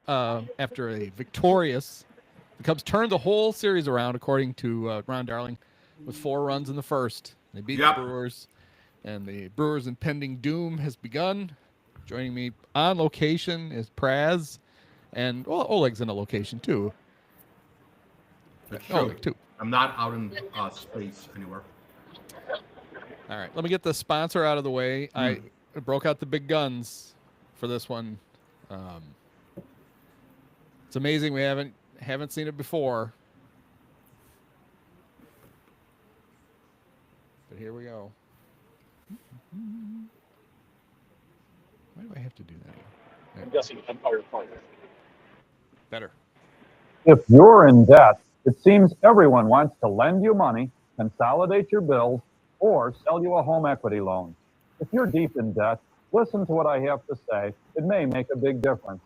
after a victorious. The Cubs turned the whole series around, according to Ron Darling, with 4 runs in the first. They beat the Brewers, and the Brewers' impending doom has begun. Joining me on location is Praz, and Oleg's in a location too. That's true. Oleg too. I'm not out in space anywhere. All right, let me get the sponsor out of the way. I broke out the big guns for this one. It's amazing we haven't seen it before. But here we go. Why do I have to do that? I'm guessing Empire Fighter. Better. If you're in debt, it seems everyone wants to lend you money, consolidate your bills, or sell you a home equity loan. If you're deep in debt, listen to what I have to say. It may make a big difference.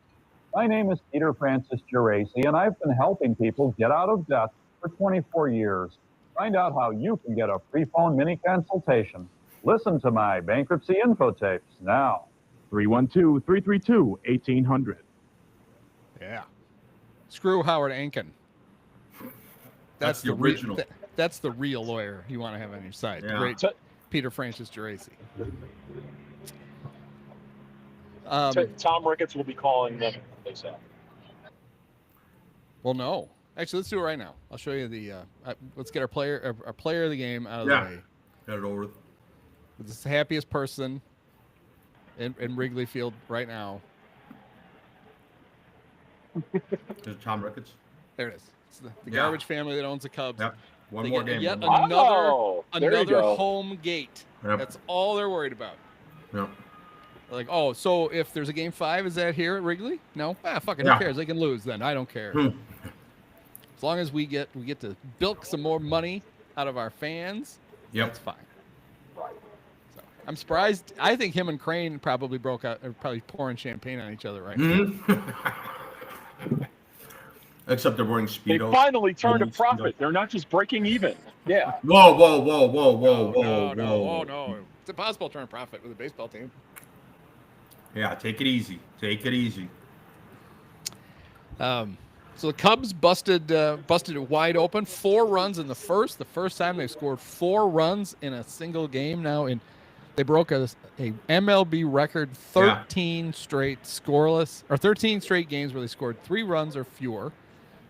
My name is Peter Francis Geraci, and I've been helping people get out of debt for 24 years. Find out how you can get a free phone mini consultation. Listen to my bankruptcy info tapes now. 312-332-1800. Yeah. Screw Howard Ankin. That's the original. That's the real lawyer you want to have on your side. Yeah. The great Peter Francis Geraci. Tom Ricketts will be calling them, they say. Well, no. Actually, let's do it right now. I'll show you the. Let's get our player of the game out of the way. Get it over with. This the happiest person in Wrigley Field right now. There's Tom Ricketts. There it is. It's the garbage family that owns the Cubs. Yep. One they more get game. Yet Wow. another home gate. Yep. That's all they're worried about. Yep. Like, oh, so if there's a game 5, is that here at Wrigley? No? Fucking who cares? They can lose then. I don't care. As long as we get to bilk some more money out of our fans, that's fine. Right. So, I'm surprised. I think him and Crane probably broke out, are probably pouring champagne on each other right now. Except they're wearing Speedos. They finally turned a profit. They're not just breaking even. Yeah. Whoa. No. It's impossible to turn a profit with a baseball team. Yeah, take it easy. Take it easy. So the Cubs busted it wide open. 4 runs in the first. The first time they've scored 4 runs in a single game now. They broke a MLB record 13 straight scoreless, or 13 straight games where they scored 3 runs or fewer.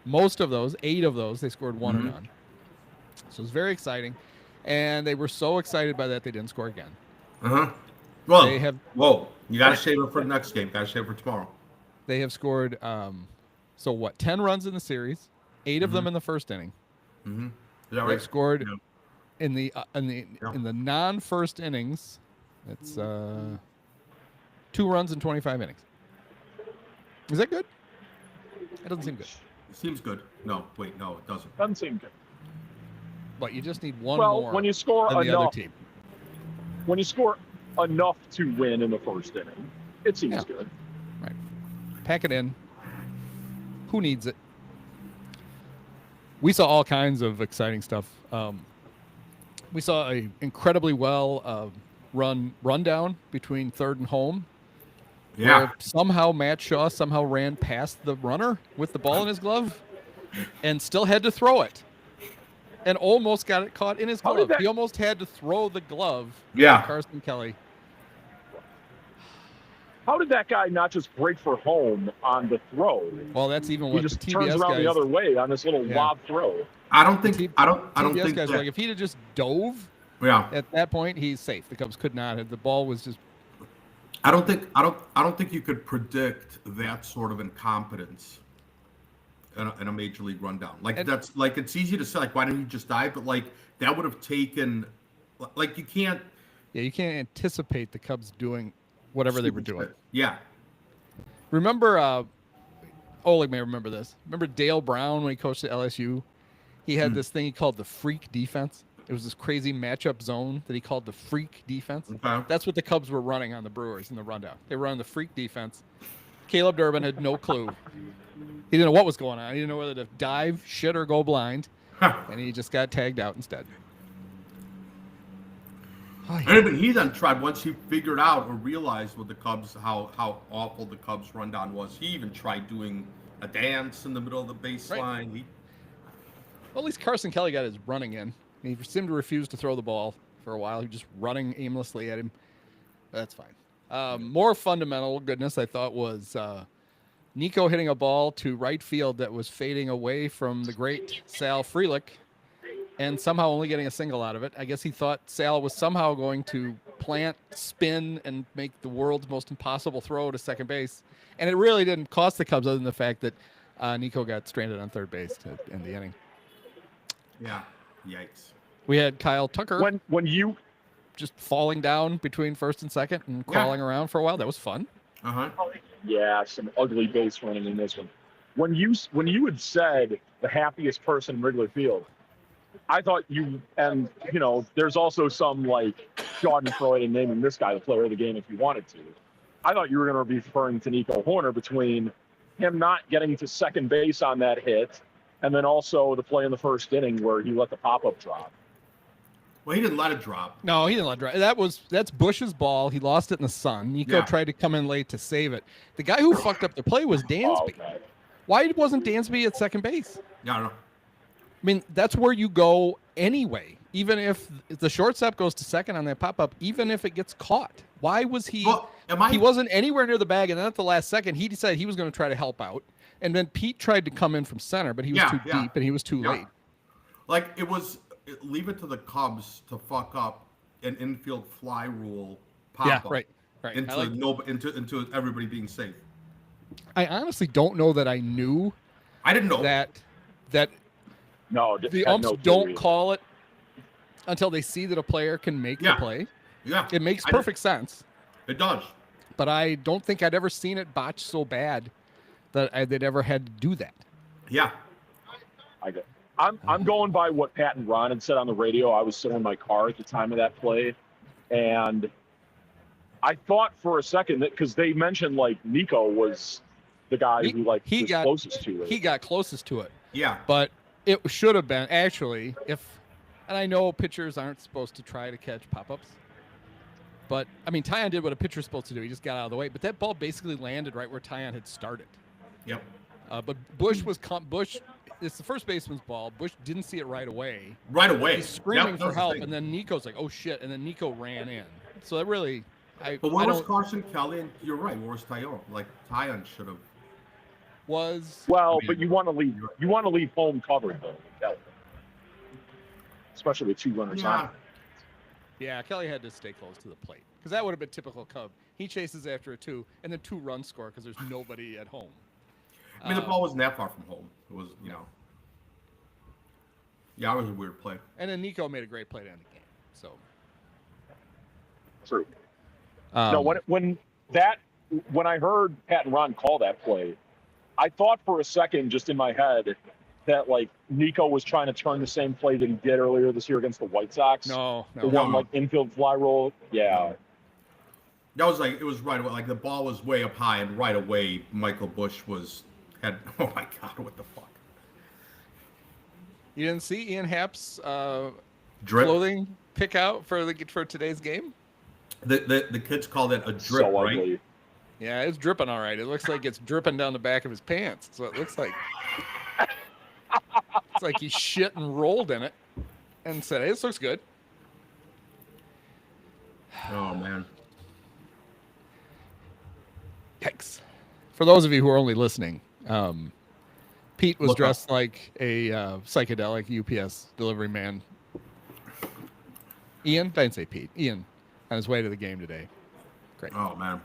Most of those, 8 of those, they scored 1 or none. So it's very exciting. And they were so excited by that they didn't score again. Well, you got to save it for the next game. Got to save it for tomorrow. They have scored, 10 runs in the series, 8 of them in the first inning. Is that right? They've scored in the non-first innings. It's 2 runs in 25 innings. Is that good? That doesn't seem good. It seems good. No, wait, no, it doesn't. Doesn't seem good. But you just need one more. Well, when you score than the enough, other team. when you score enough to win in the first inning, it seems good. Right. Pack it in. Who needs it? We saw all kinds of exciting stuff. We saw a incredibly well rundown between third and home. Yeah. Where somehow Matt Shaw ran past the runner with the ball in his glove and still had to throw it. And almost got it caught in his glove. He almost had to throw the glove. Yeah. Carson Kelly. How did that guy not just break for home on the throw? Well, that's even He what just the TBS turns around guys, the other way on this little lob throw. I don't think. I don't TBS think. guys were like, if he'd have just dove, at that point he's safe. The Cubs could not have. The ball was just. I don't think you could predict that sort of incompetence in a major league rundown. That's like, it's easy to say, like, why didn't you just dive? But like, that would have taken, like, you can't. Yeah, you can't anticipate the Cubs doing whatever they were doing. Yeah. Remember, Oleg may remember this. Remember Dale Brown when he coached at LSU? He had this thing he called the freak defense. It was this crazy matchup zone that he called the freak defense. Okay. That's what the Cubs were running on the Brewers in the rundown. They were running the freak defense. Caleb Durbin had no clue. He didn't know what was going on. He didn't know whether to dive, shit, or go blind. And he just got tagged out instead. And even he then tried, once he figured out or realized what the Cubs, how awful the Cubs rundown was, he even tried doing a dance in the middle of the baseline. Well, at least Carson Kelly got his running in. He seemed to refuse to throw the ball for a while. He was just running aimlessly at him. That's fine. More fundamental goodness, I thought, was Nico hitting a ball to right field that was fading away from the great Sal Frelick and somehow only getting a single out of it. I guess he thought Sal was somehow going to plant, spin, and make the world's most impossible throw to second base. And it really didn't cost the Cubs other than the fact that Nico got stranded on third base to end the inning. Yeah, yikes. We had Kyle Tucker When you just falling down between first and second and crawling around for a while. That was fun. Yeah, some ugly base running in this one. When you had said the happiest person in Wrigley Field, I thought there's also some like Schadenfreude in naming this guy the player of the game if you wanted to. I thought you were going to be referring to Nico Horner between him not getting to second base on that hit and then also the play in the first inning where he let the pop-up drop. Well, he didn't let it drop. No, he didn't let it drop. That's Bush's ball. He lost it in the sun. Nico tried to come in late to save it. The guy who fucked up the play was Dansby. Oh, okay. Why wasn't Dansby at second base? Yeah, I don't know. I mean, that's where you go anyway. Even if the shortstop goes to second on that pop-up, even if it gets caught. Why was he? Well, he wasn't anywhere near the bag, and then at the last second, he decided he was going to try to help out. And then Pete tried to come in from center, but he was too deep, and he was too late. Like, leave it to the Cubs to fuck up an infield fly rule pop-up. Yeah, right. Into everybody being safe. I honestly don't know that I knew. I didn't know that No, the umps don't call it until they see that a player can make the play. Yeah. It makes perfect sense. It does. But I don't think I'd ever seen it botched so bad that they'd ever had to do that. Yeah. I'm going by what Pat and Ron had said on the radio. I was sitting in my car at the time of that play, and I thought for a second that because they mentioned like Nico was the guy who was closest to it. He got closest to it. Yeah. But it should have been actually and I know pitchers aren't supposed to try to catch pop-ups. But I mean, Tyon did what a pitcher's supposed to do. He just got out of the way. But that ball basically landed right where Tyon had started. Yep. But Bush it's the first baseman's ball. Bush didn't see it right away. Right away. He's screaming for help, and then Nico's like, "Oh shit!" And then Nico ran in. So that really, But where was Carson Kelly? And you're right. Where was Tyon? Like Tyon should have. But you want to leave home covered though, Kelly. Especially with two runners on. Yeah, Kelly had to stay close to the plate because that would have been typical Cub. He chases after a 2 and then 2 runs score because there's nobody at home. I mean, the ball wasn't that far from home. It was, Yeah, it was a weird play. And then Nico made a great play to end the game. So. True. No, when I heard Pat and Ron call that play, I thought for a second, just in my head, that like Nico was trying to turn the same play that he did earlier this year against the White Sox. No. The one like infield fly roll. Yeah. That was it was right away. Like the ball was way up high, and right away Michael Bush had. Oh my God! What the fuck? You didn't see Ian Happ's drip clothing pick out for today's game? The kids called it a drip, so right? Ugly. Yeah, it's dripping all right. It looks like it's dripping down the back of his pants. So it looks like it's like he shit and rolled in it and said, "Hey, this looks good." Oh man. Yikes. For those of you who are only listening, Pete was dressed like a psychedelic UPS delivery man. Ian? I didn't say Pete. Ian on his way to the game today. Great. Oh man.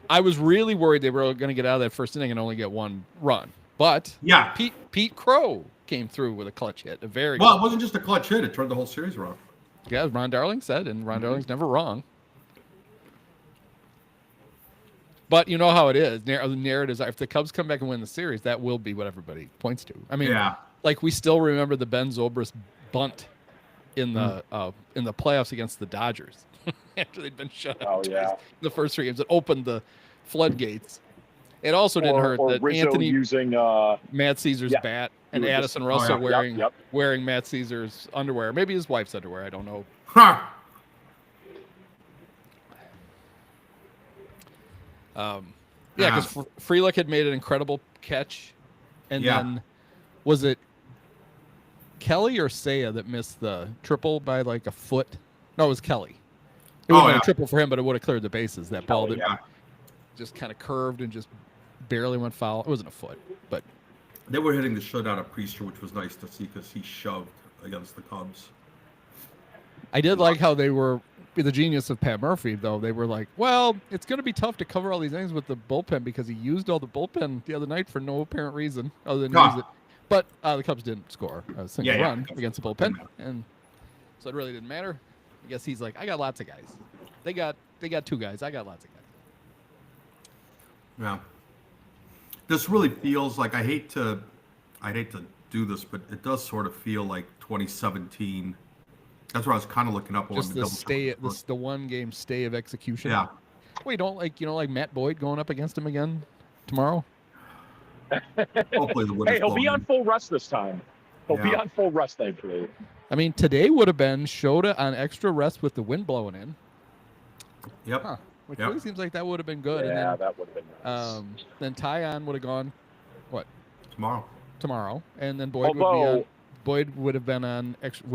I was really worried they were going to get out of that first inning and only get one run. But Pete Crow came through with a clutch hit. It wasn't just a clutch hit. It turned the whole series around. Yeah, as Ron Darling said, and Ron Darling's never wrong. But you know how it is. The narratives are, if the Cubs come back and win the series, that will be what everybody points to. I mean, like we still remember the Ben Zobrist bunt in the playoffs against the Dodgers after they'd been shut out the first 3 games. It opened the floodgates. It also didn't hurt that Rizzo Anthony using Matt Caesar's bat And would just- Addison Russell yeah. Yep. wearing Matt Caesar's underwear, maybe his wife's underwear. I don't know. Huh. Yeah, Yeah. because Frelick had made an incredible catch, and Yeah. then was it Kelly or Saya that missed the triple by like a foot? No, it was Kelly. It would have been yeah. a triple for him, but it would have cleared the bases. That ball that Yeah. just kind of curved and just barely went foul. It wasn't a foot, but They were hitting the shit out of Priester, which was nice to see because he shoved against the Cubs. I did like how they were the genius of Pat Murphy, though. They were like, well, it's going to be tough to cover all these innings with the bullpen because he used all the bullpen the other night for no apparent reason other than Ah. use it. But the Cubs didn't score a single Yeah, yeah. run against the bullpen, and so it really didn't matter. I guess he's like, I got lots of guys. They got 2 guys. I got lots of guys. Yeah. This really feels like I'd hate to do this, but it does sort of feel like 2017. That's what I was kind of looking up on. Just to the double stay, check. the 1 game stay of execution. Yeah. Well, you don't like Matt Boyd going up against him again tomorrow. Hopefully the wind Hey, is he'll be blowing on in. full rest this time. He'll be Yeah. on full rest, thankfully. I mean, today would have been Shota on extra rest with the wind blowing in. Yep. Huh. Which Yep. really seems like that would have been good. Yeah, And that would have been nice. then Tyon would have gone Tomorrow. tomorrow, and then Boyd Although, would have been on extra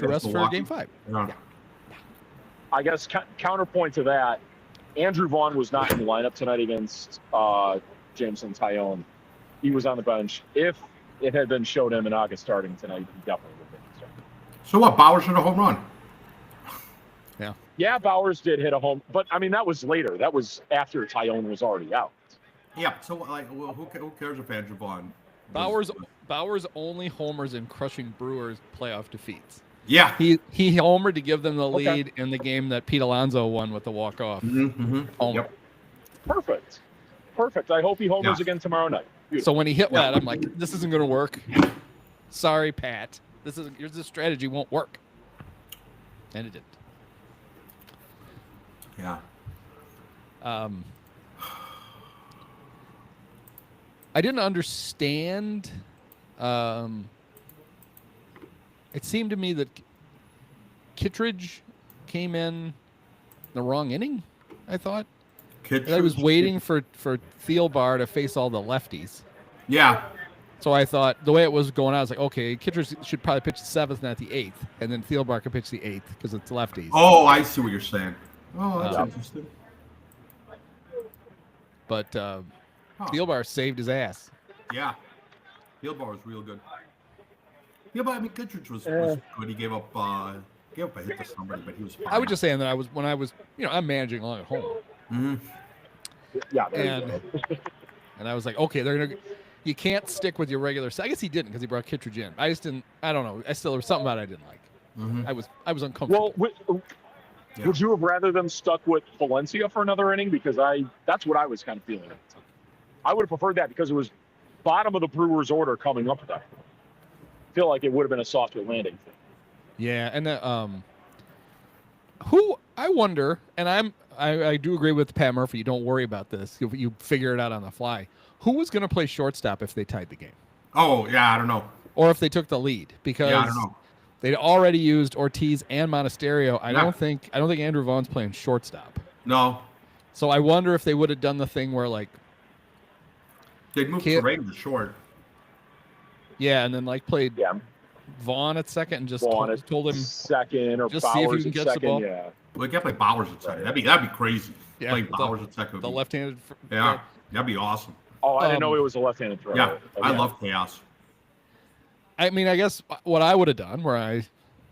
rest for Milwaukee. Game 5. Yeah. I guess counterpoint to that, Andrew Vaughn was not in the lineup tonight against Jameson Tyone. He was on the bench. If it had been showed him in August starting tonight, he definitely would have been starting. So what? Bowers hit a home run. Yeah, Bowers did hit a home, but I mean that was later. That was after Tyone was already out. Yeah. So like, well, who cares if Andrew Vaughn? Bowers only homers in crushing Brewers playoff defeats. Yeah. He homered to give them the Okay. lead in the game that Pete Alonso won with the walk-off. Mm-hmm. Homer. Yep. Perfect. I hope he homers Yeah. again tomorrow night. Beautiful. So when he hit Yeah. that, I'm like, this isn't going to work. Sorry, Pat. This strategy won't work. And it didn't. Yeah. I didn't understand. It seemed to me that Kittredge came in the wrong inning. I thought I was waiting for Thielbar to face all the lefties. Yeah. So I thought the way it was going out, I was like, okay, Kittredge should probably pitch the 7th, not the 8th, and then Thielbar can pitch the 8th because it's lefties. Oh, I see what you're saying. Oh, that's interesting. But Thielbar saved his ass. Yeah. Thielbar was real good. Thielbar, I mean, Kittredge was good. He gave up a hit to somebody, but he was fine. I was just saying that when I was, I'm managing along at home. Mm-hmm. Yeah, there you go. And I was like, okay, you can't stick with your regular. I guess he didn't because he brought Kittredge in. I just didn't. I don't know. There was something about it I didn't like. Mm-hmm. I was uncomfortable. Well, would you have rather them stuck with Valencia for another inning? Because that's what I was kind of feeling at the time. I would have preferred that because it was bottom of the Brewers order coming up with that. I feel like it would have been a softer landing. Yeah, and who I wonder, and I do agree with Pat Murphy. You don't worry about this. You figure it out on the fly. Who was going to play shortstop if they tied the game, Oh, yeah, I don't know. or if they took the lead? Because Yeah, I don't know. they'd already used Ortiz and Monasterio. I don't think Andrew Vaughn's playing shortstop. No. So I wonder if they would have done the thing where like, They'd moved Terrain to short. yeah, and then like played Yeah, Vaughn at second and just Vaughn told him second or just see if Bowers you can at catch the second. ball. Yeah, Well, they can't play Bowers at second. That'd be crazy. Yeah, Play the- Bowers at second. the left-handed. Yeah, that'd be awesome. Oh, I didn't know it was a left-handed throw. Yeah, Oh, I love chaos. I mean, I guess what I would have done,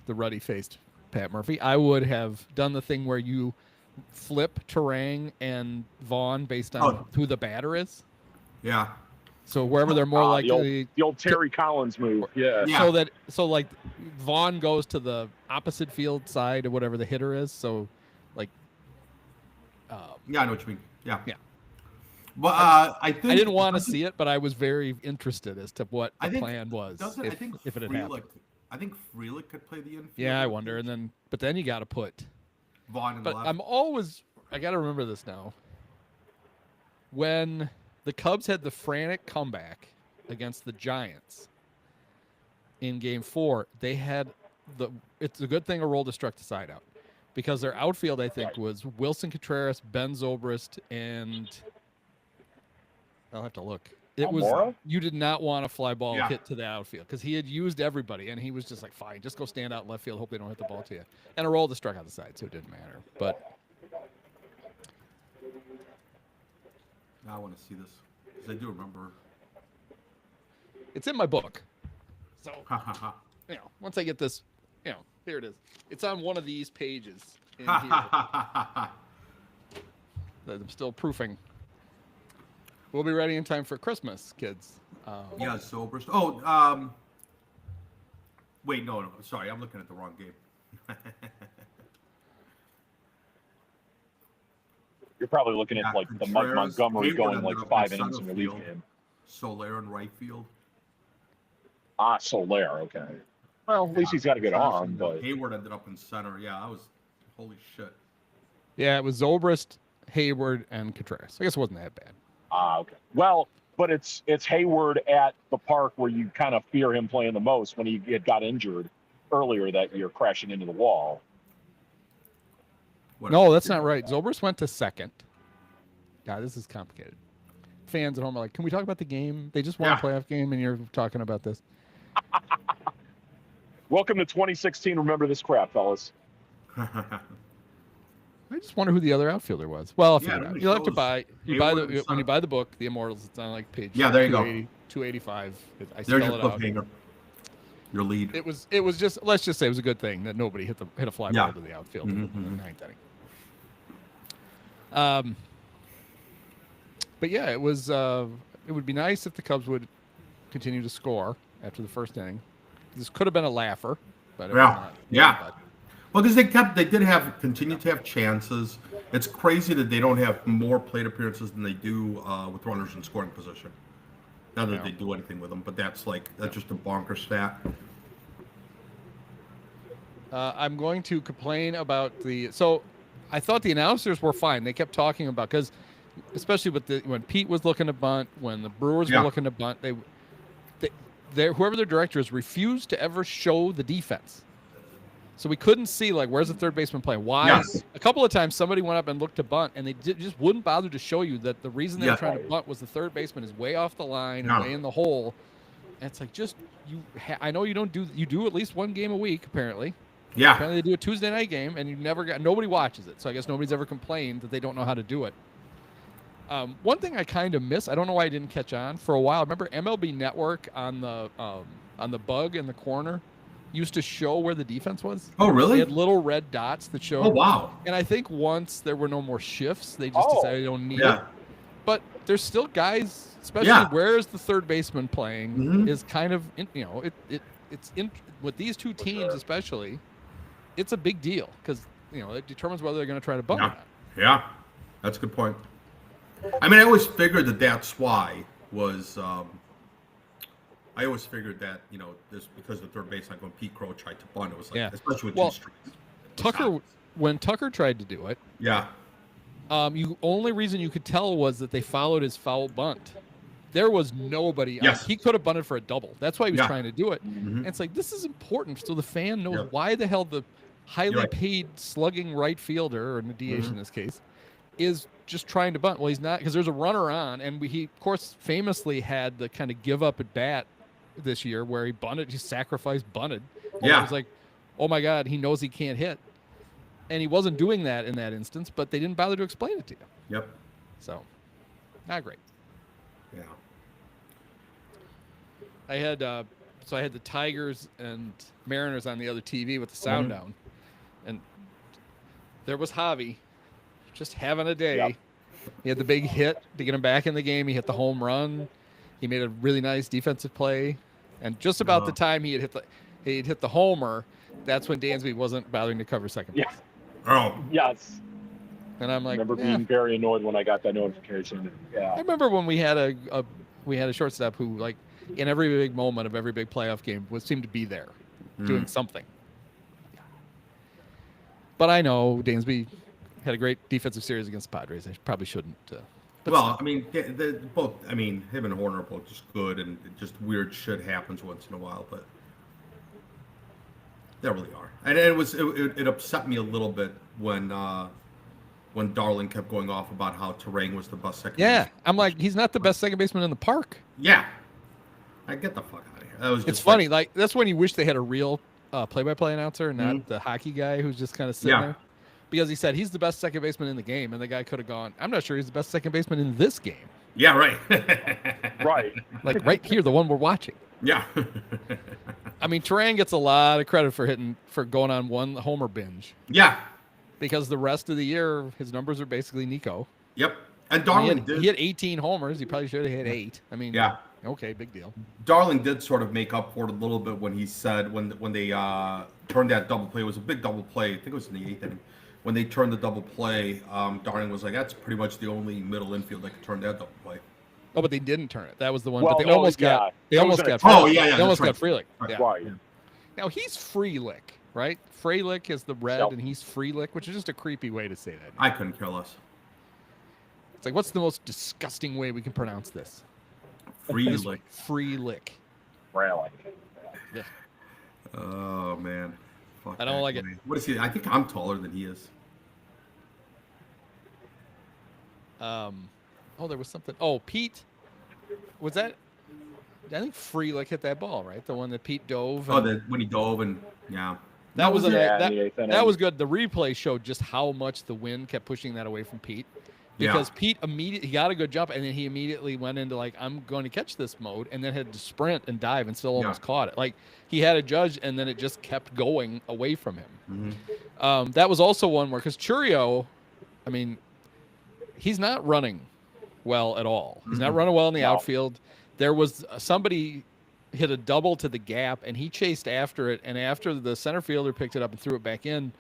the ruddy-faced Pat Murphy, I would have done the thing where you flip Terang and Vaughn based on who the batter is. Yeah. So wherever they're more likely, the old Terry Collins move. Yeah. Yeah. so like Vaughn goes to the opposite field side of whatever the hitter is. So like, Yeah, I know what you mean. Yeah. Yeah. But I think I didn't want to see it, but I was very interested as to what the I think- plan was I think if it had Frelick- happened. I think Frelick could play the infield. Yeah, I wonder. But then you got to put. Vaughn in the But left. I got to remember this now. When the Cubs had the frantic comeback against the Giants, in Game 4, they had it's a good thing a roll struck the side out, because their outfield, I think, was Wilson Contreras, Ben Zobrist, and I'll have to look. It was Almora? you did not want a fly ball Yeah. hit to the outfield because he had used everybody, and he was just like, fine, just go stand out in left field, hope they don't hit the ball to you. And a roll struck out the side, so it didn't matter. But Now I want to see this because I do remember. it's in my book. So, Ha ha ha. once I get this, here it is. It's on one of these pages in Ha here ha ha ha ha. that I'm still proofing. We'll be ready in time for Christmas, kids. Yeah, Zobrist. Wait, no, sorry, I'm looking at the wrong game. You're probably looking at Yeah, like the Contreras, Montgomery Hayward going ended like up in 5 center innings in relief field. game. Soler in right field. Ah, Soler. Okay. Well, at least he's got a good arm, but Hayward ended up in center. Yeah, I was holy shit. Yeah, it was Zobrist, Hayward, and Contreras. I guess it wasn't that bad. okay. Well, but it's Hayward at the park where you kind of fear him playing the most when he got injured earlier that year, crashing into the wall. No, that's not right. Zobrist went to second. God, this is complicated. Fans at home are like, can we talk about the game? They just won a playoff game, and you're talking about this. Welcome to 2016. Remember this crap, fellas. I just wonder who the other outfielder was. Well, Yeah, you'll it have to shows buy. You Hayward buy and when you Sutter. buy the book, The Immortals. It's on like page. Yeah, there you go. 285. I There's spell your it out. cliffhanger. Your lead. It was just, let's just say it was a good thing that nobody hit a fly Yeah. ball to the outfield Mhm, in the mhm. ninth inning. But yeah, it was. It would be nice if the Cubs would continue to score after the first inning. This could have been a laugher, but it was Yeah. not. Yeah. But Well, because they did continue to have chances. It's crazy that they don't have more plate appearances than they do with runners in scoring position. Not that Yeah. they do anything with them, but that's just a bonker stat. I'm going to complain about So, I thought the announcers were fine. They kept talking about because, especially when Pete was looking to bunt, when the Brewers Yeah. were looking to bunt, whoever their director is refused to ever show the defense. So we couldn't see where's the third baseman playing. Why? Yes. A couple of times somebody went up and looked to bunt, and they just wouldn't bother to show you that the reason they were Yeah. trying to bunt was the third baseman is way off the line No. and way in the hole. And it's like I know you do at least one game a week apparently. Yeah. Apparently they do a Tuesday night game, and nobody watches it. So I guess nobody's ever complained that they don't know how to do it. One thing I kind of miss, I don't know why I didn't catch on for a while. Remember MLB Network on the bug in the corner used to show where the defense was. Oh, They really? had little red dots that showed. Oh, wow. And I think once there were no more shifts, they just Oh. decided they don't need it. Yeah. But there's still guys, especially Yeah. where is the third baseman playing, Mhm. is kind of it's with these two teams especially. It's a big deal because it determines whether they're going to try to bunt or Yeah. not. Yeah. That's a good point. I mean, I always figured that's why was. I always figured that this because the third baseline when Pete Crow tried to bunt, it was especially with Well, two strikes. When Tucker tried to do it, Yeah. only reason you could tell was that they followed his foul bunt. There was nobody. Yes. He could have bunted for a double. That's why he was Yeah. trying to do it. Mhm. And it's like this is important so the fan knows Yep. why the hell the highly right. paid slugging right fielder, or in the DH Mhm. in this case, is just trying to bunt. Well, he's not, because there's a runner on, and he of course famously had the kind of give up at bat this year where he bunted, he sacrificed bunted. And Yeah. it was like, oh my God, he knows he can't hit, and he wasn't doing that in that instance, but they didn't bother to explain it to you. Yep. So, not great. Yeah. I had the Tigers and Mariners on the other TV with the sound Mhm. down, and there was Javi, just having a day. Yep. He had the big hit to get him back in the game. He hit the home run. He made a really nice defensive play, and just about the time he had hit the homer, that's when Dansby wasn't bothering to cover second base. Yeah. Oh. Yes. And I'm I like, remember eh. being very annoyed when I got that notification. I Yeah. remember when we had a shortstop who, in every big moment of every big playoff game, seemed to be there doing something. But I know Dansby had a great defensive series against the Padres. I probably shouldn't. But Well, I mean, both. I mean, him and Horner are both just good, and just weird shit happens once in a while. But They really are. And it upset me a little bit when Darling kept going off about how Turang was the best second. Yeah, baseman. I'm like, he's not the best second baseman in the park. Yeah. I get the fuck out of here. That was just It's funny, like that's when you wish they had a real play-by-play announcer, not the hockey guy who's just kind of sitting there. Because he said he's the best second baseman in the game, and the guy could have gone, I'm not sure he's the best second baseman in this game. Yeah, right. Right. Like right here, the one we're watching. Yeah. I mean, Turang gets a lot of credit for going on one homer binge. Yeah. Because the rest of the year, his numbers are basically Nico. Yep. And He Darling had, did. he had 18 homers. He probably should have hit 8. I mean, Yeah. Okay, big deal. Darling did sort of make up for it a little bit when he said when they turned that double play. It was a big double play. I think it was in the 8th inning. When they turned the double play, Darling was like, "That's pretty much the only middle infield that could turn that double play." Oh, but they didn't turn it. That was the one. Well, but they no, almost yeah. got. They It almost was got. an- Oh, yeah, yeah, They almost got that's Frelick. right. Yeah. Right. Now he's Frelick, right? Frelick is the red, Yep. and he's Frelick, which is just a creepy way to say that. I couldn't care less. It's like, what's the most disgusting way we can pronounce this? Frelick. Frelick. Rally. Yeah. Oh man. Fuck I don't that like it. guy. What is he? I think I'm taller than he is. Oh, there was something. Oh, Pete. Was that? I think Frelick hit that ball, right? The one that Pete dove. Oh, and- when he dove and yeah. That was it. Yeah, in the eighth that inning. was good. The replay showed just how much the wind kept pushing that away from Pete, because Pete immediately he got a good jump, and then he immediately went into like, I'm going to catch this mode, and then had to sprint and dive and still almost caught it. Like he had a judge, and then it just kept going away from him. Mhm. That was also one where, because Churio, I mean, he's not running well at all. He's not running well in the No. outfield. There was somebody hit a double to the gap, and he chased after it. And after the center fielder picked it up and threw it back in,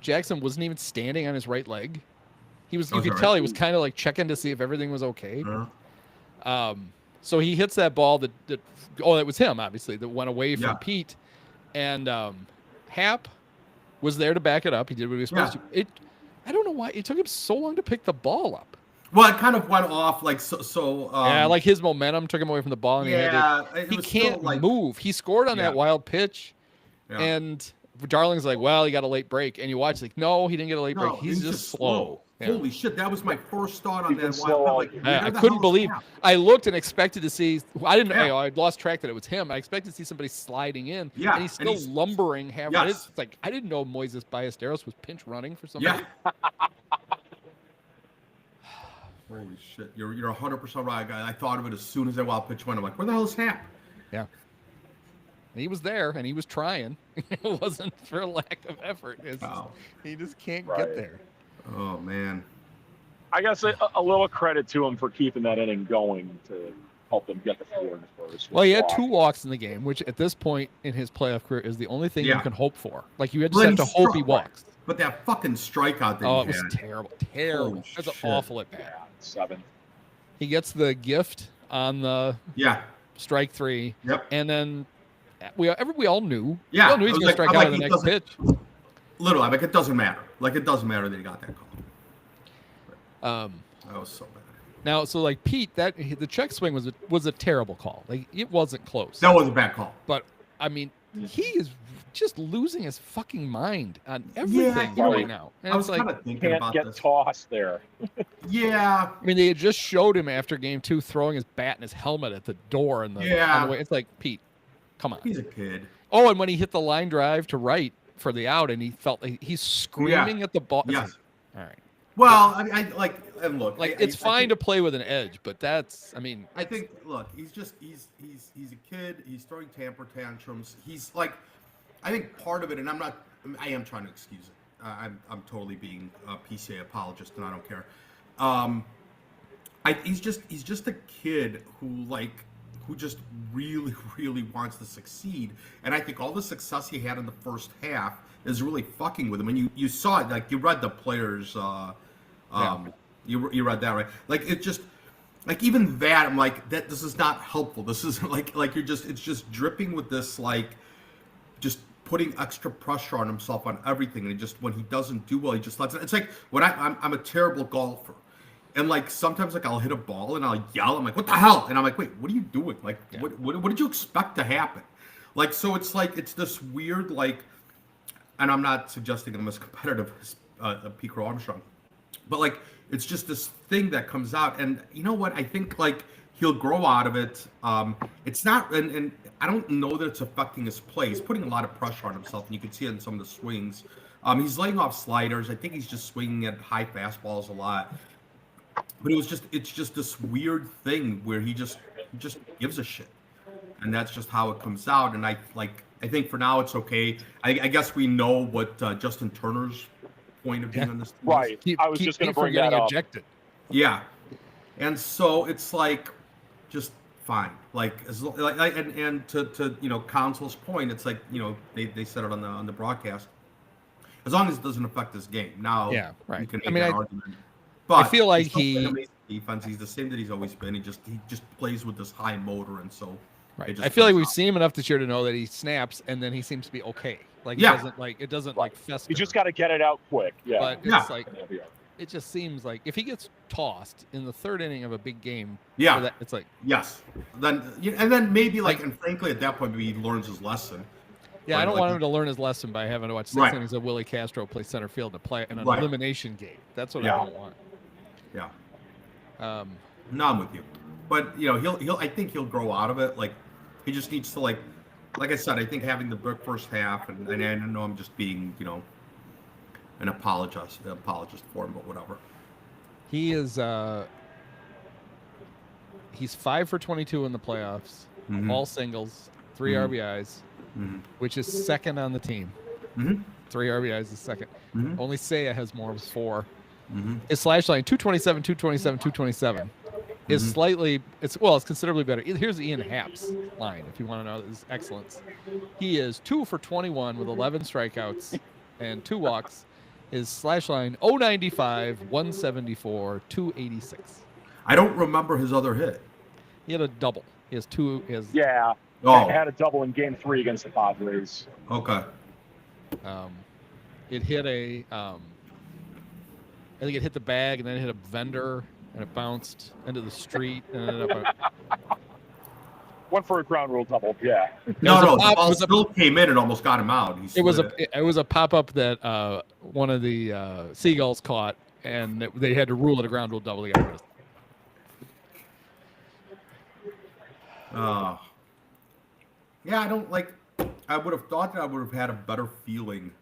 Jackson wasn't even standing on his right leg. He was. You Oh, could sorry. tell he was kind of like checking to see if everything was okay. Uh, So he hits that ball that oh, that was him, obviously, that went away from Yeah. Pete. And Hap was there to back it up. He did what he was supposed to. I don't know why it took him so long to pick the ball up. Well, it kind of went off like so. Yeah, like his momentum took him away from the ball, and yeah, he was can't still, like, move. He scored on that Yeah. wild pitch, Yeah. and Darling's like, well, he got a late break. And you watch, like, no, he didn't get a late break. No, He's just slow. Yeah. Holy shit, that was my first thought on He's been that. slow all year. I where the couldn't hell is believe. Hap? I looked and expected to see. I didn't. Yeah. I lost track that it was him. I expected to see somebody sliding in. Yeah, and he's and still he's- lumbering halfway. Yes. It's like I didn't know Moises Ballesteros was pinch running for somebody. Yeah. Holy shit, you're 100% right, guy. I thought of it as soon as that wild pitch went. I'm like, where the hell is Hap? Yeah. He was there and he was trying. It wasn't for lack of effort. It's just, Wow. he just can't Right. get there. Oh man. I guess a little credit to him for keeping that inning going to help them get the 4 in the first. Well, he had 2 walks in the game, which at this point in his playoff career is the only thing you Yeah. can hope for. Like you just Well, have to he hope he struck, walks. But that fucking strikeout that Oh, he it was had. terrible. Terrible. Holy That's shit. awful at bat. Yeah, 7. He gets the gift on the Yeah. strike 3, Yep. and then we all knew. Yeah, We all knew he I was was going to like- strike I'm out like, on the he next doesn't- pitch. Literally, like it doesn't matter. Like it doesn't matter that he got that call. That was so bad. Now, so like Pete, the check swing was a terrible call. Like it wasn't close. That was a bad call. But I mean, he is just losing his fucking mind on everything Yeah, right now. And I it's was like, kind of thinking Can't about get this. tossed there. Yeah. I mean, they had just showed him after game 2 throwing his bat and his helmet at the door on Yeah. the way. It's like, Pete, come on. He's a kid. Oh, and when he hit the line drive to right for the out, and he felt like he's screaming at the ball. It's Yes. like, all right. Well, I like, and look, Like I- it's I fine think- to play with an edge, but that's, I mean, I think, look, he's a kid. He's throwing temper tantrums. He's like, I think part of it, and I am trying to excuse it. I'm totally being a PCA apologist, and I don't care. He's just a kid who just really, really wants to succeed. And I think all the success he had in the first half is really fucking with him. And you saw it, like you read the players. You read that, right? Like it just. Like even that, I'm like that. This is not helpful. This is like it's just dripping with this like, just putting extra pressure on himself on everything. And just when he doesn't do well, he just lets it. It's like when I'm a terrible golfer, and like sometimes like I'll hit a ball and I'll yell. I'm like, what the hell? And I'm like, wait, what are you doing? Like what did you expect to happen? Like, so it's like, it's this weird, like, and I'm not suggesting I'm as competitive as Pete Crow Armstrong, but like, it's just this thing that comes out. And you know what? I think like he'll grow out of it. It's not, and I don't know that it's affecting his play. He's putting a lot of pressure on himself, and you can see it in some of the swings. He's laying off sliders. I think he's just swinging at high fastballs a lot. But it's just this weird thing where he just gives a shit, and that's just how it comes out. And I think for now it's okay. I guess we know what Justin Turner's point of view on this is. Right. I was just going to bring that up. Ejected. Yeah, and so it's like just fine. Like and to Counsel's point, it's like they said it on the broadcast. As long as it doesn't affect this game. Now, Yeah, right. You can make I mean, that argument. But I feel like he's still playing amazing defense. He's the same that he's always been. He just plays with this high motor, and so Right. it just I feel like comes we've out. seen him enough this year to know that he snaps and then he seems to be okay. Like Yeah. it doesn't Right. like fester. You just got to get it out quick. Yeah. But Yeah. it's like it just seems like if he gets tossed in the third inning of a big game, Yeah. it's like Yes. Then maybe and frankly at that point maybe he learns his lesson. yeah, I Right, don't like want he- him to learn his lesson by having to watch 6 Right. innings of Willie Castro play center field to play in an Right. elimination game. That's what Yeah. I don't want. Yeah. Um, No, I'm with you. But he'll I think he'll grow out of it. Like he just needs to like I said, I think having the first half and I know I'm just being, an apologist for him, but whatever. he is he's 5 for 22 in the playoffs, Mhm. all singles, 3 Mhm. RBIs, Mhm. which is second on the team. Mhm. 3 RBIs is second. Mhm. Only Seiya has more, with 4. Mhm. His slash line 227, 227, 227 is Mhm. slightly it's considerably better. Here's Ian Happ's line if you want to know his excellence. He is 2 for 21 with 11 strikeouts and 2 walks. His slash line 095, 174, 286. I don't remember his other hit. He had a double. He has 2 Yeah. Oh, Had a double in Game 3 against the Padres. okay. It hit I think it hit the bag and then it hit a vendor and it bounced into the street and ended up Went for a ground rule double. Yeah. No, was a the pop- ball it was a- still came in and almost got him out. It was a pop up that one of the Seagulls caught, and they had to rule it a ground rule double. Yeah, I don't like. I would have thought that I would have had a better feeling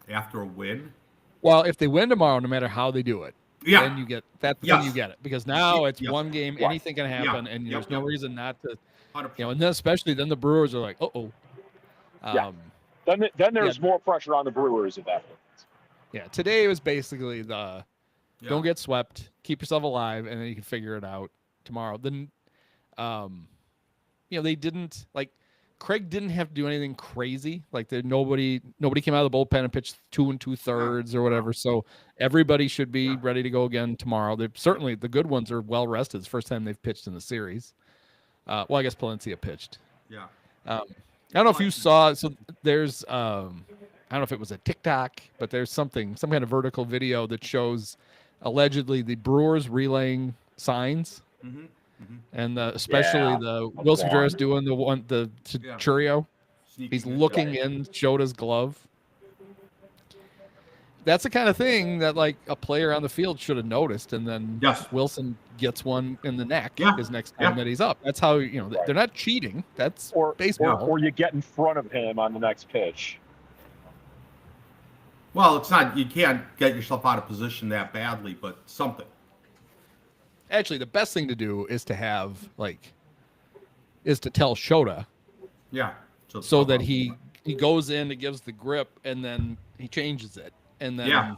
after a win. Well, if they win tomorrow, no matter how they do it, Yeah, then you get that's when Yes. you get it because now it's Yes. one game, Right. anything can happen, Yeah. and Yep. there's no reason not to, 100%. and then especially then the Brewers are like, oh. Yeah. Then there's more pressure on the Brewers at that point. Yeah, today was basically the Yeah. don't get swept, keep yourself alive, and then you can figure it out tomorrow. Then, they didn't Craig didn't have to do anything crazy. Like nobody came out of the bullpen and pitched 2 2/3 or whatever. So everybody should be ready to go again tomorrow. They're certainly the good ones are well rested. It's the first time they've pitched in the series. I guess Palencia pitched. Yeah. I don't know if you saw. So there's I don't know if it was a TikTok, but there's some kind of vertical video that shows allegedly the Brewers relaying signs, Mm-hmm. and especially Yeah. the Wilson Wow. Contreras doing the Yeah. Churio. Sneaking He's in. looking in Shota's glove. That's the kind of thing that a player on the field should have noticed, and then Yes. Wilson gets one in the neck Yeah. his next time Yeah. that he's up. That's how they're not cheating. That's Or baseball. or you get in front of him on the next pitch. Well, it's not. You can't get yourself out of position that badly, but something. Actually, the best thing to do is to have is to tell Shota Yeah. so that he goes in, it gives the grip, and then he changes it, and then Yeah.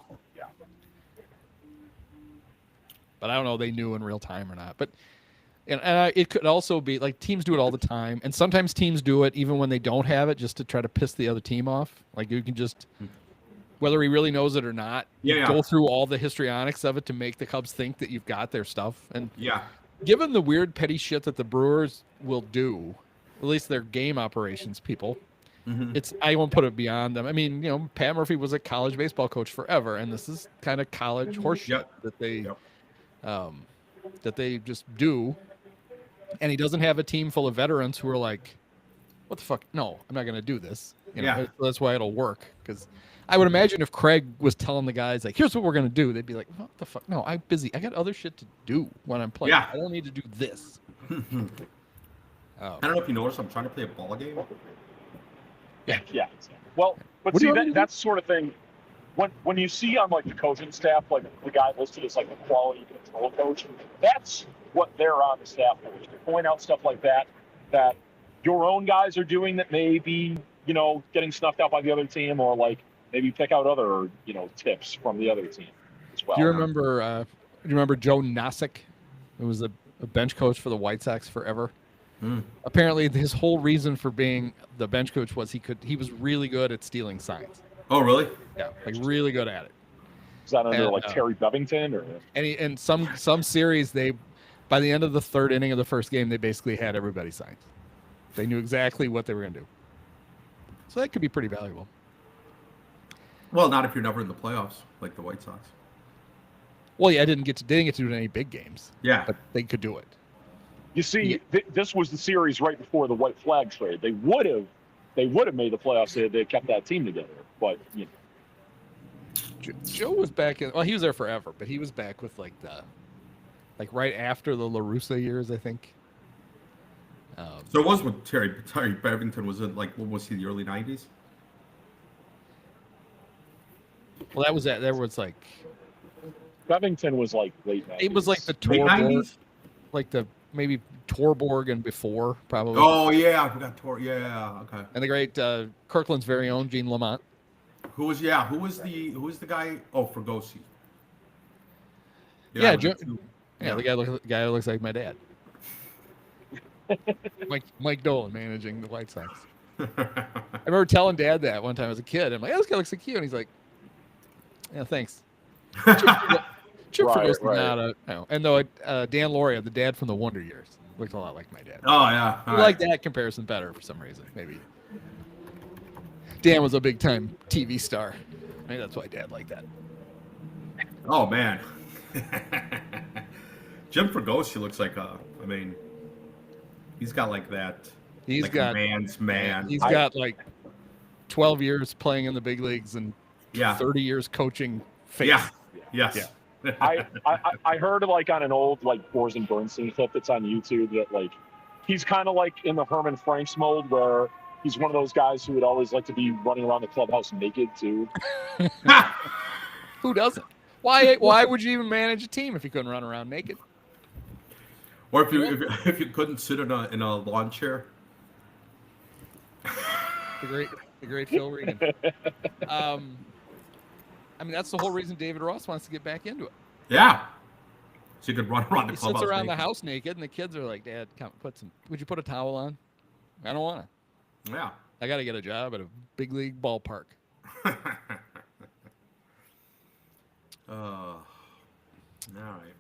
But I don't know if they knew in real time or not. But and it could also be teams do it all the time, and sometimes teams do it even when they don't have it, just to try to piss the other team off. Like you can just, whether he really knows it or not, Yeah. go through all the histrionics of it to make the Cubs think that you've got their stuff. And Yeah. given the weird petty shit that the Brewers will do, at least their game operations people, Mhm. I won't put it beyond them. I mean, Pat Murphy was a college baseball coach forever, and this is kind of college horseshit Yep. that they Yep. that they just do. And he doesn't have a team full of veterans who are like, what the fuck? No, I'm not going to do this. Yeah. That's why it'll work. Because I would imagine if Craig was telling the guys, like, here's what we're going to do, they'd be like, what the fuck? No, I'm busy. I got other shit to do when I'm playing. Yeah. I don't need to do this. I don't know if you noticed, I'm trying to play a ball game. Yeah. Well, but What do see, you want me to that's the sort of thing. When you see on like the coaching staff, like the guy listed as like the quality control coach, that's what they're on the staff for. To point out stuff like that your own guys are doing that may be, getting snuffed out by the other team, or like maybe pick out other, tips from the other team as well. Do you remember Joe Nosek, who was a bench coach for the White Sox forever? Apparently, his whole reason for being the bench coach was he was really good at stealing signs. Oh, really? Yeah, like really good at it. Is that under And, like Terry Bevington or? And in some series, by the end of the third inning of the first game, they basically had everybody signed. They knew exactly what they were going to do. So that could be pretty valuable. Well, not if you're never in the playoffs, like the White Sox. Well, yeah, they didn't get to do it in any big games. Yeah. But they could do it. You see, this was the series right before the white flag trade. They would have made the playoffs if they kept that team together. But Joe was back in. Well, he was there forever, but he was back with like right after the La Russa years, I think. So it was with Terry Bevington was in, like, what was he, the early 90s? Well, that was that. There was like Bevington was like late 90s. it was like the Late Torborg, 90s? like the maybe Torborg and before probably. Oh, yeah, I forgot Yeah, okay. And the great Kirkland's very own Gene Lamont. Who was the guy? Oh, Fregosi. Yeah, Yeah. the guy who looks like my dad. Mike Dolan managing the White Sox. I remember telling Dad that one time as a kid. I'm like, "Oh, this guy looks so cute," and he's like, "Yeah, thanks." Chip Fregosi, not and though Dan Lauria, the dad from the Wonder Years, looked a lot like my dad. Oh, yeah. I like that comparison better for some reason. Maybe Dan was a big time TV star. Maybe that's why Dad liked that. Oh, man. Jim Fregosi looks like he's got like that. He's like got a man's man. He's got like 12 years playing in the big leagues and 30 years coaching face. Yeah. Yes. Yeah. I heard like on an old like Boers and Bernstein clip that's on YouTube that like he's kind of like in the Herman Franks mold where he's one of those guys who would always like to be running around the clubhouse naked too. Who doesn't? Why would you even manage a team if you couldn't run around naked? Or if you couldn't sit in a lawn chair. The great Phil Regan. I mean, that's the whole reason David Ross wants to get back into it. Yeah. So you could run around the clubhouse. He sits around naked. the house naked, and the kids are like, "Dad, come would you put a towel on?" I don't want to. Yeah. I got to get a job at a big league ballpark. All right.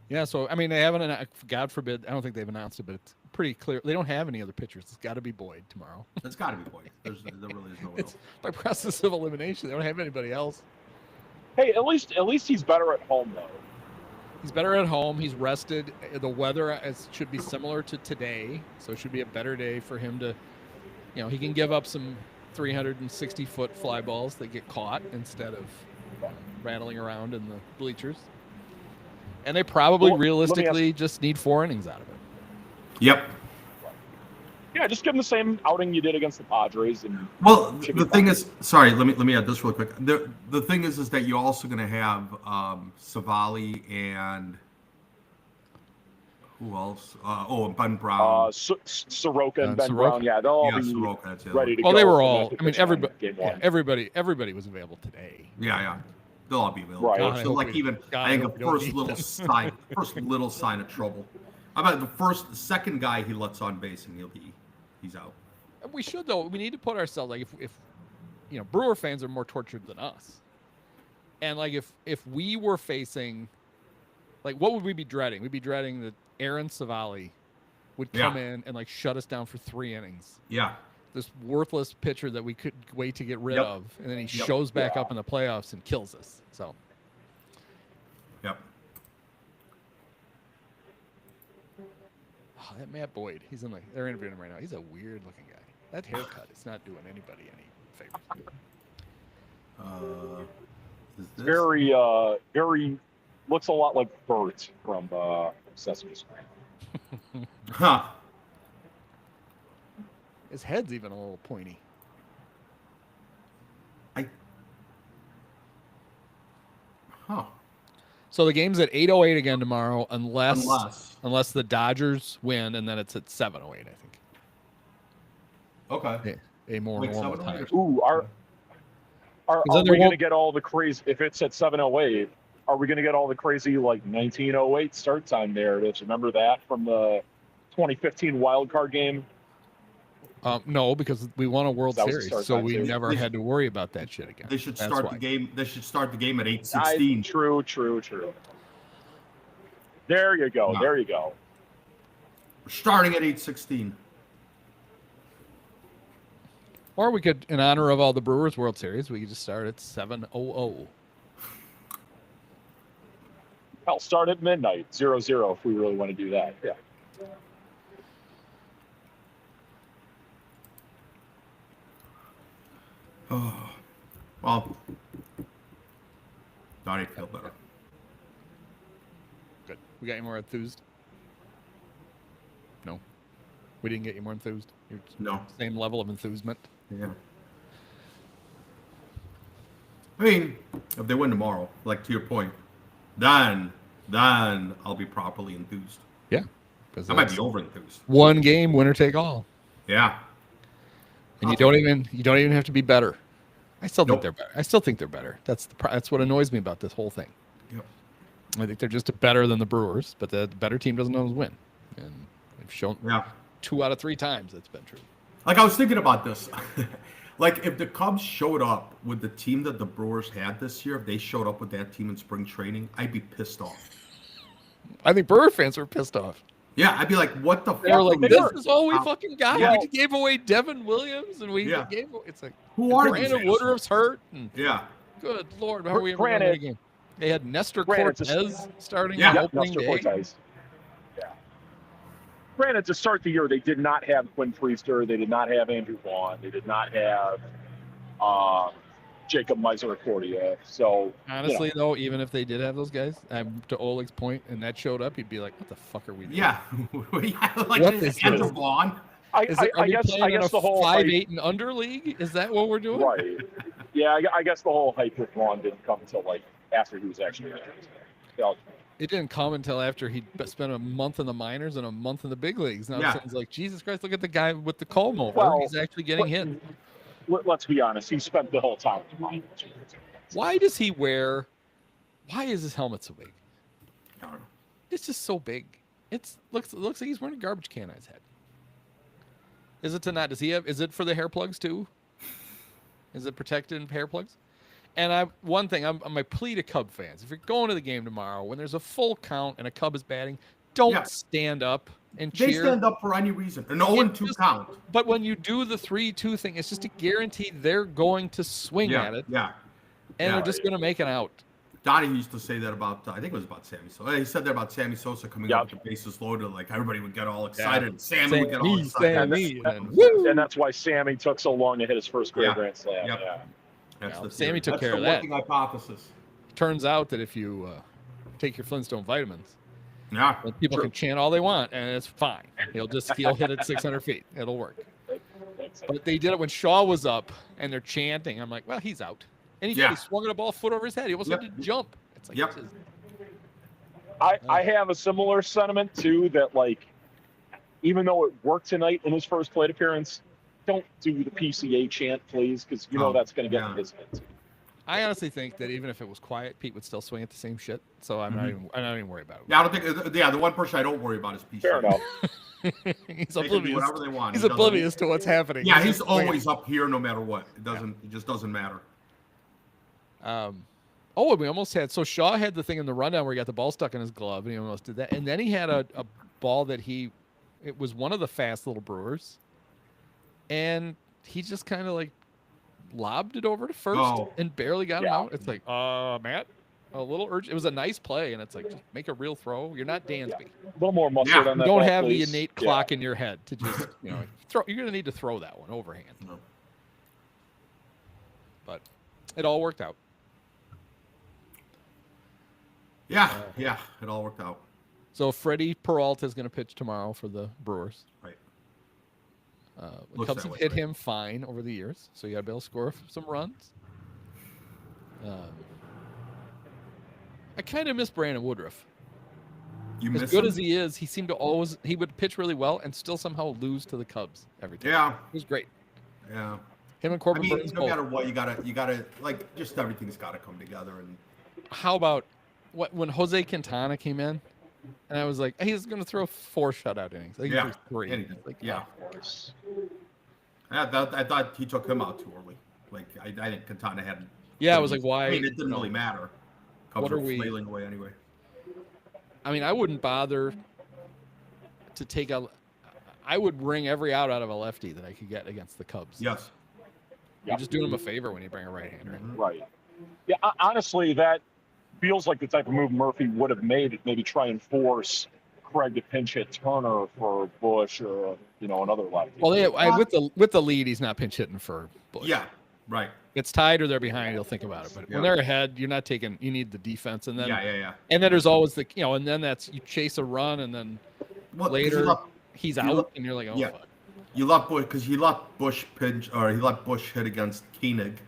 Yeah, so I mean, they haven't. God forbid, I don't think they've announced it, but it's pretty clear they don't have any other pitchers. It's got to be Boyd tomorrow. It's got to be Boyd. There really is no one else. By process of elimination, they don't have anybody else. Hey, at least he's better at home though. He's better at home. He's rested. The weather should be similar to today, so it should be a better day for him to, he can give up some 360-foot fly balls that get caught instead of rattling around in the bleachers. And they probably realistically just need 4 innings out of it. Yep. Yeah, just give him the same outing you did against the Padres. And the thing is, sorry, let me add this real quick. The thing is that you're also going to have Savali and who else? Ben Brown. Soroka and Ben Brown. Yeah, they'll all be ready to go. Well, they were all. I mean, everybody was available today. Yeah. They'll all be available. Right. So I think the first little sign of trouble. How about the second guy he lets on base and he's out. We should though. We need to put ourselves like if Brewer fans are more tortured than us, and like if we were facing, like what would we be dreading? We'd be dreading that Aaron Savali would come in and like shut us down for 3 innings. Yeah. This worthless pitcher that we could wait to get rid of, and then he shows back up in the playoffs and kills us. So. Yep. that Matt Boyd. They're interviewing him right now. He's a weird looking guy. That haircut is not doing anybody any favors. Is this? Very looks a lot like Bert from Sesame Street. Huh. His head's even a little pointy. Huh. So the game's at 8:08 again tomorrow, unless the Dodgers win, and then it's at 7:08, I think. Okay. A more Like normal 7:08 time. Ooh, are then we there going won't- to get all the crazy? If it's at 7:08, are we going to get all the crazy like 19:08 start time narratives? Remember that from the 2015 wild card game? No, because we won a World That was the Series, start so time, we too. never had to worry about that shit again. They should That's start why. the game. They should start the game at 8:16. True. There you go. No. There you go. We're starting at 8:16. Or we could, in honor of all the Brewers World Series, we could just start at 7:00. Hell, start at midnight, 0-0, if we really want to do that. Yeah. Oh, well, thought I'd feel better. Good. We got any more enthused? No. We didn't get you more enthused? You're No. same level of enthusement? Yeah. I mean, if they win tomorrow, like to your point, then I'll be properly enthused. Yeah. Because I might be over enthused. one game, winner take all. Yeah. And you don't even have to be better. I still think Nope. they're better. I still think they're better. That's what annoys me about this whole thing. Yep. I think they're just better than the Brewers, but the better team doesn't always win. And they've shown Yeah. 2 out of 3 times that's been true. Like I was thinking about this. Like if the Cubs showed up with the team that the Brewers had this year, if they showed up with that team in spring training, I'd be pissed off. I think Brewer fans were pissed off. Yeah, I'd be like, what the They were like, fuck? "This is all we fucking got. Yeah. We gave away Devin Williams, and we Yeah. gave. It's like Who are these Brandon assholes? Woodruff's hurt, and Yeah. good lord, how are we ever going to Granted- win a game? They had Nestor Granted, just- Cortez starting Yeah. on Yeah, opening Nestor day. Cortez. Yeah. Granted, to start the year, they did not have Quinn Priester. They did not have Andrew Vaughn. They did not have Jacob Misericordia. So, Honestly, though, even if they did have those guys, to Oleg's point, and that showed up, he'd be like, "What the fuck are we doing? Yeah. Yeah, like What is Andrew this? Vaughn. Are I we guess playing in a the whole 5-8 and under league? Is that what we're doing?" right. Yeah, I guess the whole hype with Vaughn didn't come until like after he was actually. Yeah. It didn't come until after he spent a month in the minors and a month in the big leagues. Now Yeah. it sounds like, Jesus Christ, look at the guy with the comb over. Well, He's actually getting hit. Let's be honest. He spent the whole time in the minors. Why is his helmet so big? I don't know. It's just so big. It looks like he's wearing a garbage can on his head. Is it to not? Does he have? Is it for the hair plugs too? Is it protected hair plugs? And my plea to Cub fans: if you're going to the game tomorrow, when there's a full count and a Cub is batting, don't Yeah. stand up and They cheer. stand up for any reason. An 0-2 count. But when you do the 3-2 thing, it's just a guarantee they're going to swing Yeah. at it, Yeah. and Yeah. they're just going to make it out. Donnie used to say that about, I think it was about Sammy Sosa. He said that about Sammy Sosa coming Yep. up with the bases loaded. Like everybody would get all excited. And Sammy would get all Sammy, excited. Sammy, and then, woo! And that's why Sammy took so long to hit his first Yeah. Grand Slam. Yep. Yeah. That's Yeah, the Sammy theory. took That's care the of that. working hypothesis. Turns out that if you take your Flintstone vitamins, Yeah. then people can chant all they want, and it's fine. He'll hit it 600 feet. It'll work. But they did it when Shaw was up, and they're chanting. I'm like, well, he's out. And he did. Yeah. He swung at a ball a foot over his head. He almost Yep. had to jump. It's like, Yep. this is- I have a similar sentiment too. That like, even though it worked tonight in his first plate appearance, don't do the PCA chant, please, because you know Oh, that's going to get yeah. his hit. I honestly think that even if it was quiet, Pete would still swing at the same shit. So I'm not even worried about it. Yeah, I don't think. Yeah, the one person I don't worry about is PC. Fair enough. He's They can do oblivious. whatever they want. He's He doesn't- oblivious to what's happening. Yeah, he's just swinging. always up here no matter what. It doesn't. It just doesn't matter. And we almost had. So Shaw had the thing in the rundown where he got the ball stuck in his glove, and he almost did that. And then he had a ball that it was one of the fast little Brewers, and he just kind of like lobbed it over to first Oh. and barely got him Yeah. out. It's like, Matt, a little urge. It was a nice play, and it's like just make a real throw. You're not Dansby. A little more mustard Yeah. on You that. don't ball, have please. the innate clock in your head to just throw. You're gonna need to throw that one overhand. No. But it all worked out. Yeah, yeah, it all worked out. So Freddie Peralta is going to pitch tomorrow for the Brewers. Right. The Looks Cubs that have way, hit right. him fine over the years, so you got to be able to score some runs. I kind of miss Brandon Woodruff. You As miss good him? as he is, he seemed to he would pitch really well and still somehow lose to the Cubs every time. Yeah, He was great. yeah. Him and I Corbin mean, Burns no both. matter what, you gotta like just everything's gotta come together. And How about when Jose Quintana came in, and I was like, he's going to throw 4 shutout innings. I think he yeah, threw 3. and he did. Like, Yeah, Of course. I thought he took him out too early. Like I think Quintana had. Yeah, I was like, why? I mean, it didn't really matter. Cubs What were are we- flailing away anyway. I mean, I wouldn't bother to take a. I would ring every out of a lefty that I could get against the Cubs. Yes. You're just doing them a favor when you bring a right-hander in. Right. Yeah, honestly, that feels like the type of move Murphy would have made. Maybe try and force Craig to pinch hit Turner for Bush or another lefty. Well, with the lead, he's not pinch hitting for Bush. Yeah. Right. It's tied or they're behind. He'll think about it. But Yeah. when they're ahead, you're not taking. You need the defense, and then Yeah. and then there's always the and then that's you chase a run, and then Well, 'cause later he's you out, love- and you're like, oh yeah. fuck. you let Bush because he let Bush pinch or he let Bush hit against Koenig.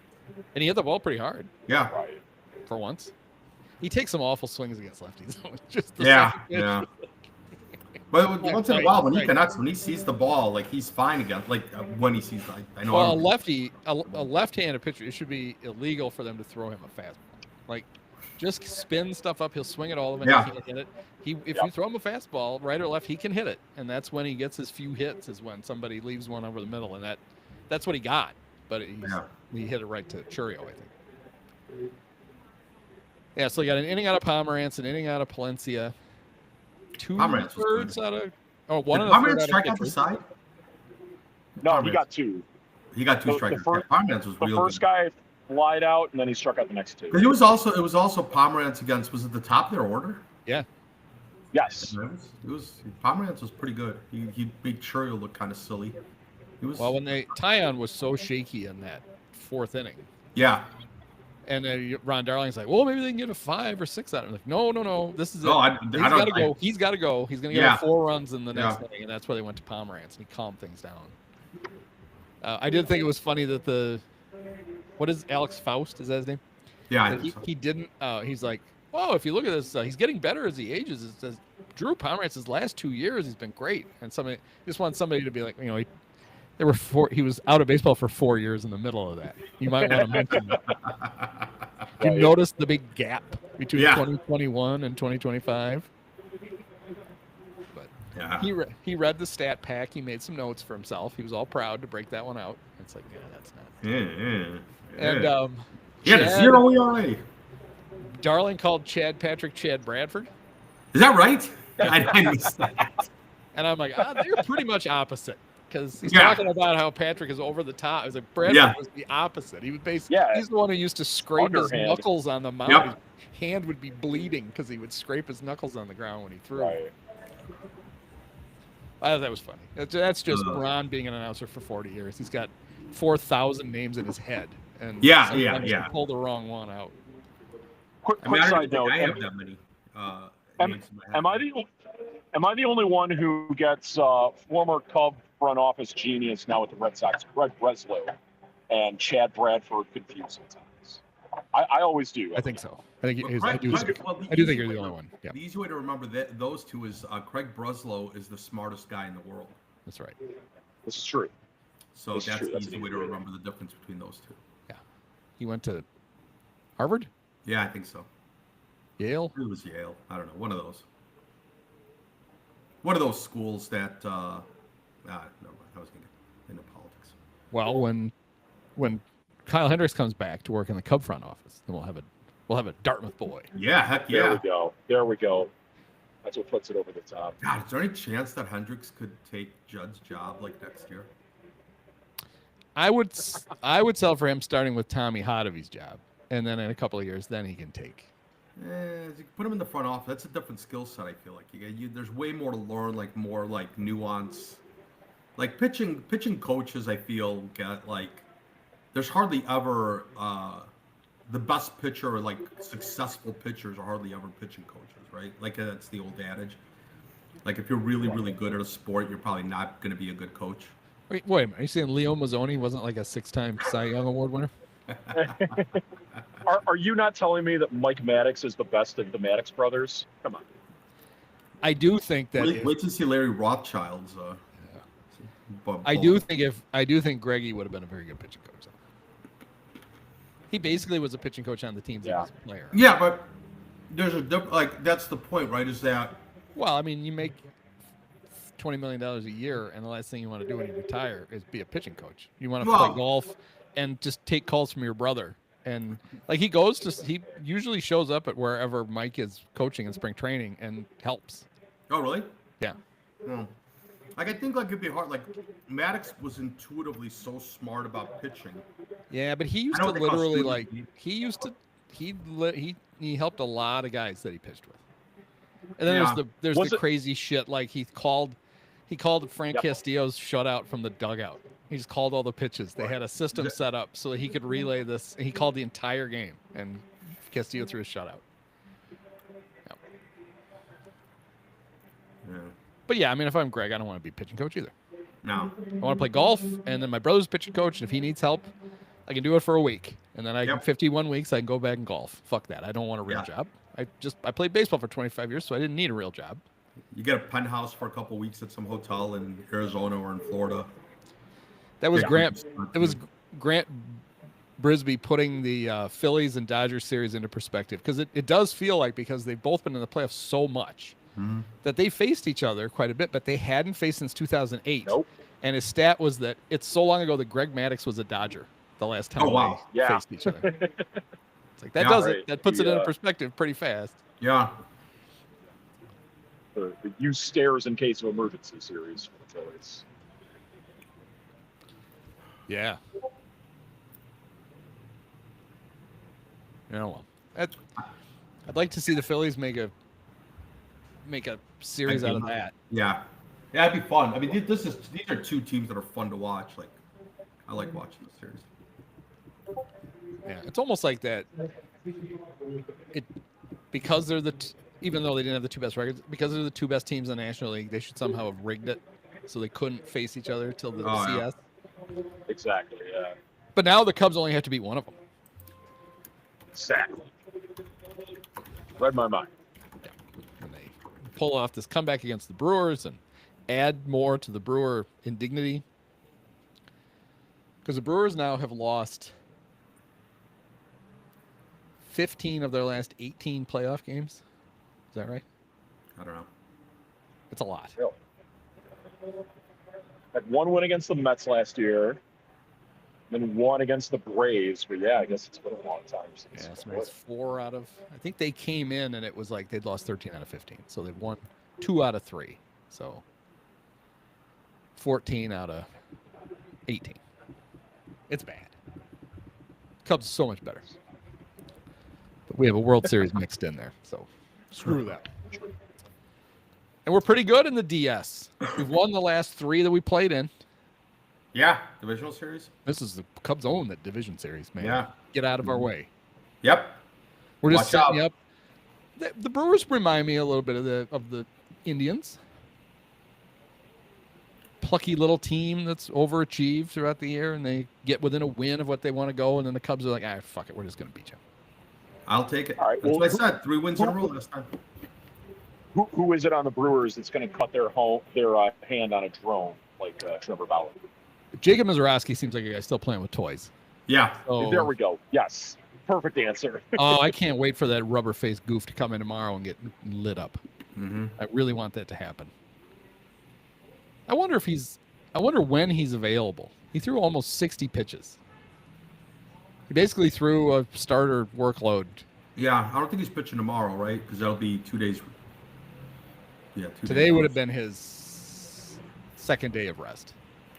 And he hit the ball pretty hard Yeah. Right. for once. He takes some awful swings against lefties. Just the Yeah. second pitch. Yeah. But once in a Right, while, when he right. connects, when he sees the ball, like he's fine again. Like when he sees, I know. Well, a I'm- lefty, a left-handed pitcher, it should be illegal for them to throw him a fastball. Like, just spin stuff up. He'll swing it all of it. Yeah. He can't hit it. If Yep. you throw him a fastball, right or left, he can hit it. And that's when he gets his few hits. Is when somebody leaves one over the middle, and that's what he got. But he hit it right to Churio, I think. Yeah, so you got an inning out of Pomerantz, an inning out of Palencia, Pomerantz was good. 2/3 out of one Did and a third Pomerantz out of strike out the pitchers. side? No, he got 2. He got 2 The strikers. first- Pomerantz was The real first good. guy lied out, and then he struck out the next 2. But it was also Pomerantz against, was it the top of their order? Yeah. Yes. It was Pomerantz was pretty good. He made Churio look kind of silly. He was Well, when Tyon was so shaky in that 4th inning. yeah. And then Ron Darling's like, well, maybe they can get a 5 or 6 out of it. Like, no, this is it. No, He's got to go. He's got to go. He's going to get Yeah. 4 runs in the next Yeah. inning, and that's where they went to Pomerantz, and he calmed things down. I did think it was funny that what is Alex Faust? Is that his name? Yeah. I That think so. he didn't. He's like, oh, if you look at this, he's getting better as he ages. It says Drew Pomerantz's last 2 years, he's been great, and somebody just wants somebody to be like, he was out of baseball for 4 years in the middle of that. You might want to mention that. You Right. notice the big gap between Yeah. 2021 and 2025. But Yeah. he read the stat pack. He made some notes for himself. He was all proud to break that one out. It's like, yeah, that's not. Yeah. And He had a Chad- 0 ERA. Darling called Chad Bradford, Is that right? I missed that. and I'm like, they're pretty much opposite. Because he's Yeah. talking about how Patrick is over the top. I was like, Bradford Yeah. was the opposite. He would Yeah. he's the one who used to scrape his Underhand. knuckles on the mound. Yep. His hand would be bleeding because he would scrape his knuckles on the ground when he threw. Right. I thought that was funny. That's just Uh. Ron being an announcer for 40 years. He's got 4,000 names in his head, and Yeah, sometimes yeah. he'll pull the wrong one out. Quick, I mean, I side don't note. think I have that many. Am- names in my head. Am I the only one who gets former Cub front office genius now with the Red Sox, Greg Breslow, and Chad Bradford confused sometimes? I always do. I think so. I think Well, I do Craig- think, well, the I do easy think you're way the to- only one. Yeah, The easy way to remember those two is Craig Breslow is the smartest guy in the world. that's right. This is true. So That's that's true. the That's easy an way to easy way. remember the difference between those two. He went to Harvard, Yeah, I think so. Yale. It was Yale. I don't know. One of those. One of those schools that. No, I was going to get into politics. Well, when Kyle Hendricks comes back to work in the Cub front office, then we'll have a Dartmouth boy. Yeah, heck There we yeah. go. There we go. That's what puts it over the top. God, is there any chance that Hendricks could take Judd's job like next year? I would sell for him starting with Tommy Hodovy's job, and then in a couple of years, then he can take You put him in the front office. That's a different skill set. I feel like there's way more to learn, like more like nuance. Like pitching coaches, I feel get like there's hardly ever the best pitcher or like successful pitchers are hardly ever pitching coaches, right? Like that's the old adage. Like if you're really really good at a sport, you're probably not going to be a good coach. Wait a minute. Are you saying Leo Mazzoni wasn't like a 6-time Cy Young Award winner? Are you not telling me that Mike Maddox is the best of the Maddox brothers? Come on. I do think that. Wait to see Larry Rothschild's. I do think Greggy would have been a very good pitching coach. He basically was a pitching coach on the teams he was a player. Yeah, but there's like that's the point, right? Is that well, I mean, you make $20 million a year, and the last thing you want to do when you retire is be a pitching coach. You want to play golf and just take calls from your brother. And like he usually shows up at wherever Mike is coaching in spring training and helps. Oh, really? Yeah. Like I think like it'd be hard. Like Maddox was intuitively so smart about pitching. Yeah, but he used to literally like he helped a lot of guys that he pitched with. And then there's the crazy shit like he called Frank Castillo's shutout from the dugout. He just called all the pitches. They had a system set up so that he could relay this. And he called the entire game, and Castillo threw a shutout. Yeah. But yeah, I mean, if I'm Greg, I don't want to be pitching coach either. No. I want to play golf, and then my brother's pitching coach, and if he needs help, I can do it for a week. And then 51 weeks, I can go back and golf. Fuck that. I don't want a real job. I played baseball for 25 years, so I didn't need a real job. You get a penthouse for a couple of weeks at some hotel in Arizona or in Florida. That was Grant. It was Grant Brisbee putting the Phillies and Dodgers series into perspective, because it does feel like, because they've both been in the playoffs so much, that they faced each other quite a bit, but they hadn't faced since 2008. Nope. And his stat was that it's so long ago that Greg Maddux was a Dodger the last time they faced each other. It's like that puts it into perspective pretty fast. Yeah. The use stairs in case of emergency series for the Phillies. Yeah. Well, I'd like to see the Phillies make a series out of that. Yeah, it'd be fun. I mean, these are two teams that are fun to watch. Like, I like watching this series. Yeah, it's almost like that. Because they're even though they didn't have the two best records, because they're the two best teams in the National League, they should somehow have rigged it so they couldn't face each other till the CS. Yeah. Exactly. Yeah. But now the Cubs only have to beat one of them. Exactly. Read my mind. Yeah. And they pull off this comeback against the Brewers and add more to the Brewer indignity. Because the Brewers now have lost 15 of their last 18 playoff games. Is that right? I don't know. It's a lot. Had one win against the Mets last year, then one against the Braves. But yeah, I guess it's been a long time since. Yeah, so it's 4 out of. I think they came in and it was like they'd lost 13 out of 15, so they've won 2 out of 3. So 14 out of 18. It's bad. Cubs are so much better. But we have a World Series mixed in there, so screw that. And we're pretty good in the DS. We've won the last 3 that we played in. Yeah, divisional series. This is the Cubs own that division series, man. Yeah. Get out of our way. Yep. We're just setting you up. The Brewers remind me a little bit of the Indians. Plucky little team that's overachieved throughout the year, and they get within a win of what they want to go, and then the Cubs are like, fuck it, we're just going to beat you. I'll take it. All right, that's what I said. 3 wins in a row last time. Who is it on the Brewers that's going to cut their hand on a drone like Trevor Bauer? Jacob Mizorowski seems like a guy still playing with toys. Yeah. So, there we go. Yes. Perfect answer. Oh, I can't wait for that rubber-faced goof to come in tomorrow and get lit up. Mm-hmm. I really want that to happen. I wonder when he's available. He threw almost 60 pitches. He basically threw a starter workload. Yeah, I don't think he's pitching tomorrow, right? Because that'll be 2 days. Yeah, Today would have been his second day of rest.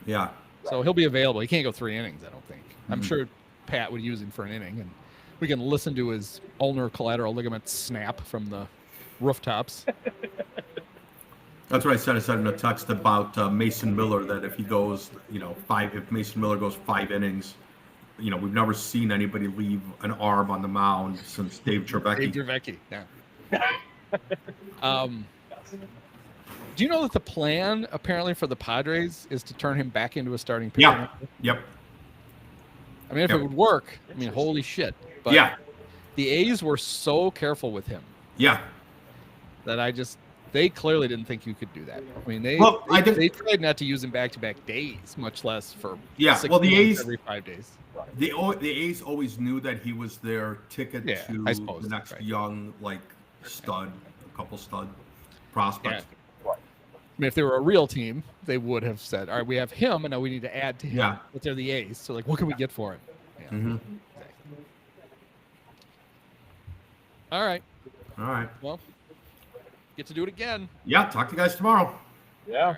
Yeah. So he'll be available. He can't go 3 innings, I don't think. I'm sure Pat would use him for an inning, and We can listen to his ulnar collateral ligament snap from the rooftops. That's what I said. I said in a text about Mason Miller that if he goes, if Mason Miller goes 5 innings, we've never seen anybody leave an arm on the mound since Dave Trevecki. Dave Trevecki, yeah. Do you know that the plan apparently for the Padres is to turn him back into a starting pitcher? Yeah. Yep. I mean, if it would work, holy shit. But yeah. The A's were so careful with him. Yeah. That they clearly didn't think you could do that. I mean, they tried not to use him back-to-back days, much less for the A's every 5 days. The A's always knew that he was their ticket to the next young stud, a couple stud prospects. Yeah. I mean, if they were a real team, they would have said, all right, we have him, and now we need to add to him. Yeah. But they're the A's, so what can we get for him? Yeah. Mm-hmm. Exactly. All right. All right. Well, get to do it again. Yeah, talk to you guys tomorrow. Yeah.